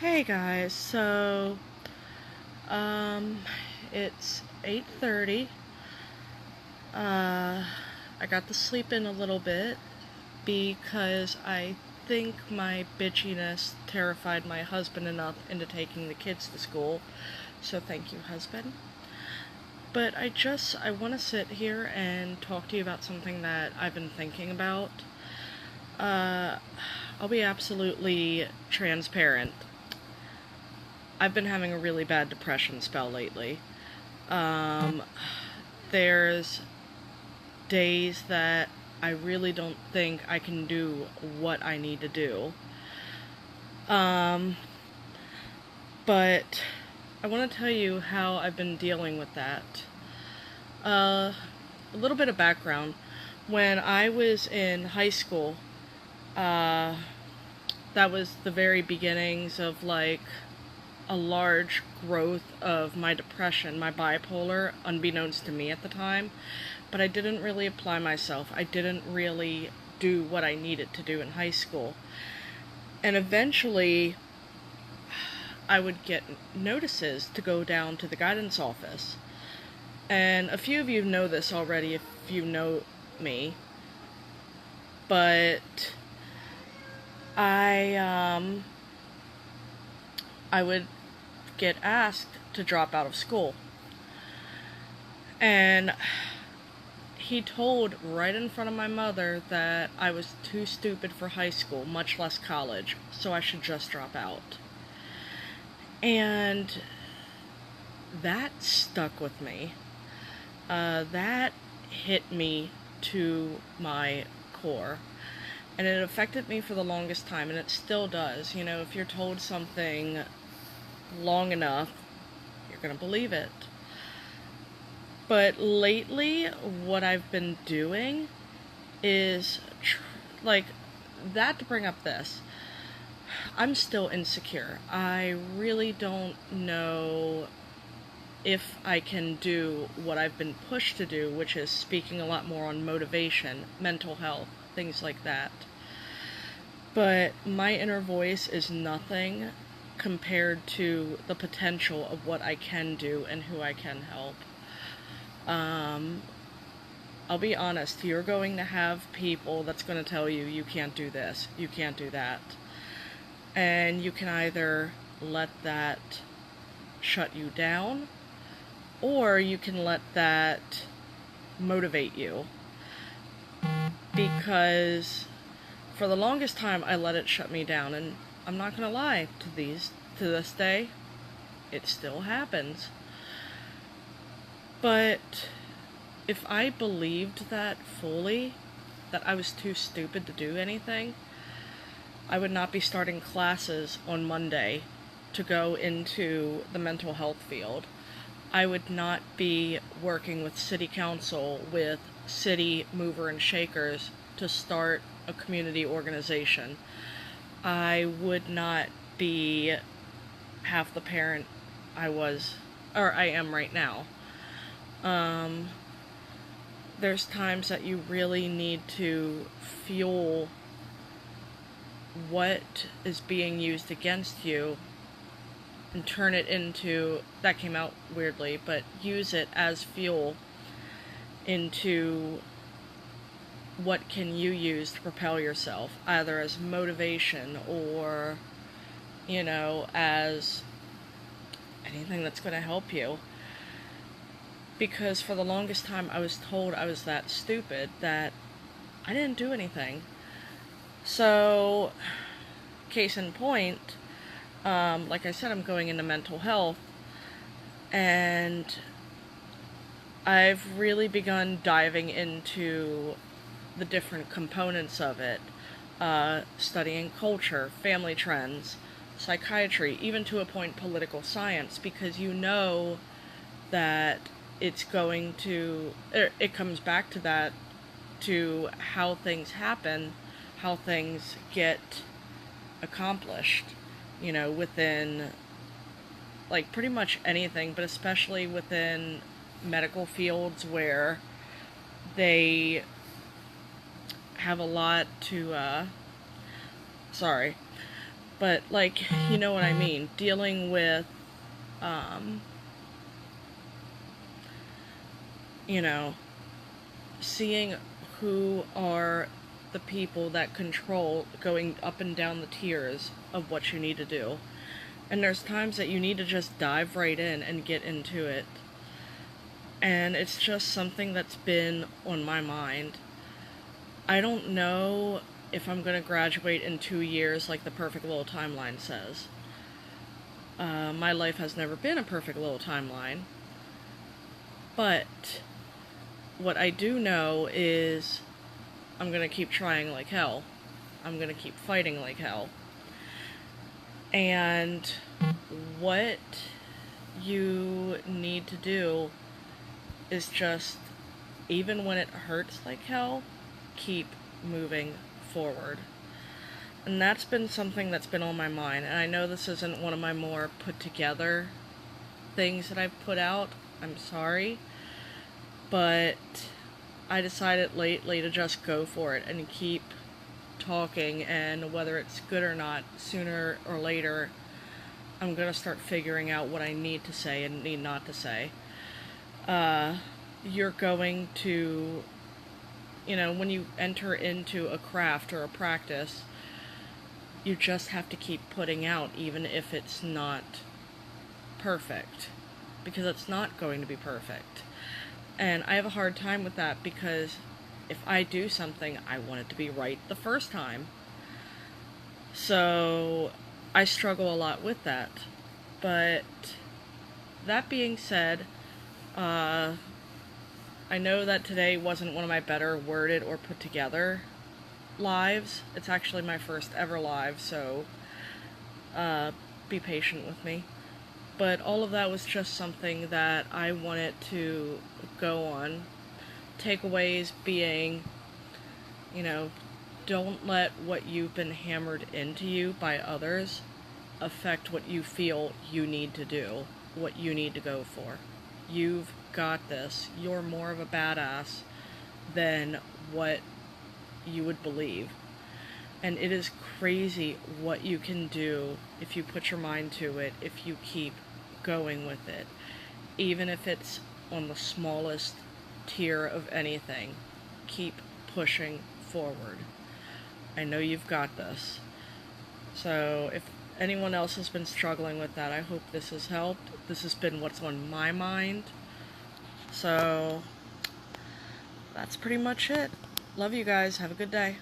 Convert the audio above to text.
Hey guys, um, it's 8:30. I got to sleep in a little bit because I think my bitchiness terrified my husband enough into taking the kids to school. So thank you, husband. But I want to sit here and talk to you about something that I've been thinking about. Uh, I'll be absolutely transparent. I've been having a really bad depression spell lately. Um, there's days that I really don't think I can do what I need to do. Um, but I want to tell you how I've been dealing with that. Uh, a little bit of background. When I was in high school, uh, that was the very beginnings of like a large growth of my depression, my bipolar, unbeknownst to me at the time. But I didn't really apply myself. I didn't really do what I needed to do in high school. And eventually, I would get notices to go down to the guidance office. And a few of you know this already if you know me. But I I would get asked to drop out of school. And he told right in front of my mother that I was too stupid for high school, much less college, so I should just drop out. And that stuck with me. That hit me to my core. And it affected me for the longest time, and it still does. You know, if you're told something long enough, you're going to believe it. But lately, what I've been doing is, like, that to bring up this. I'm still insecure. I really don't know if I can do what I've been pushed to do, which is speaking a lot more on motivation, mental health, things like that. But my inner voice is nothing compared to the potential of what I can do and who I can help. Um, I'll be honest, you're going to have people that's going to tell you, you can't do this, you can't do that. And you can either let that shut you down, or you can let that motivate you. Because for the longest time, I let it shut me down, and I'm not going to lie, to this day, it still happens. But if I believed that fully, that I was too stupid to do anything, I would not be starting classes on Monday to go into the mental health field. I would not be working with city council, with city mover and shakers to start a community organization. I would not be half the parent I was, or I am right now. There's times that you really need to fuel what is being used against you and turn it into, that came out weirdly, but use it as fuel into what can you use to propel yourself, either as motivation or, as anything that's going to help you. Because for the longest time I was told I was that stupid that I didn't do anything. So, case in point, like I said, I'm going into mental health, and I've really begun diving into the different components of it, studying culture, family trends, psychiatry, even to a point political science, because you know that it comes back to that, to how things happen, how things get accomplished, within, like, pretty much anything, but especially within medical fields where they have a lot to, sorry, But, like, you know what I mean. Dealing with, you know, seeing who are the people that control going up and down the tiers of what you need to do. And there's times that you need to just dive right in and get into it. And it's just something that's been on my mind. I don't know if I'm going to graduate in 2 years like the perfect little timeline says. My life has never been a perfect little timeline. But what I do know is I'm going to keep trying like hell. I'm going to keep fighting like hell. And what you need to do is just, even when it hurts like hell, keep moving forward. And that's been something that's been on my mind. And I know this isn't one of my more put together things that I've put out. I'm sorry. But I decided lately to just go for it and keep talking, and whether it's good or not, sooner or later, I'm going to start figuring out what I need to say and need not to say. You're going to, when you enter into a craft or a practice, you just have to keep putting out, even if it's not perfect, because it's not going to be perfect. And I have a hard time with that, because if I do something, I want it to be right the first time. So I struggle a lot with that. But that being said, I know that today wasn't one of my better worded or put together lives. It's actually my first ever live, so be patient with me. But all of that was just something that I wanted to go on. Takeaways being, don't let what you've been hammered into you by others affect what you feel you need to do, what you need to go for. You've got this. You're more of a badass than what you would believe. And it is crazy what you can do if you put your mind to it, if you keep going with it. Even if it's on the smallest tier of anything, keep pushing forward. I know you've got this. So if anyone else has been struggling with that, I hope this has helped. This has been what's on my mind. So that's pretty much it. Love you guys. Have a good day.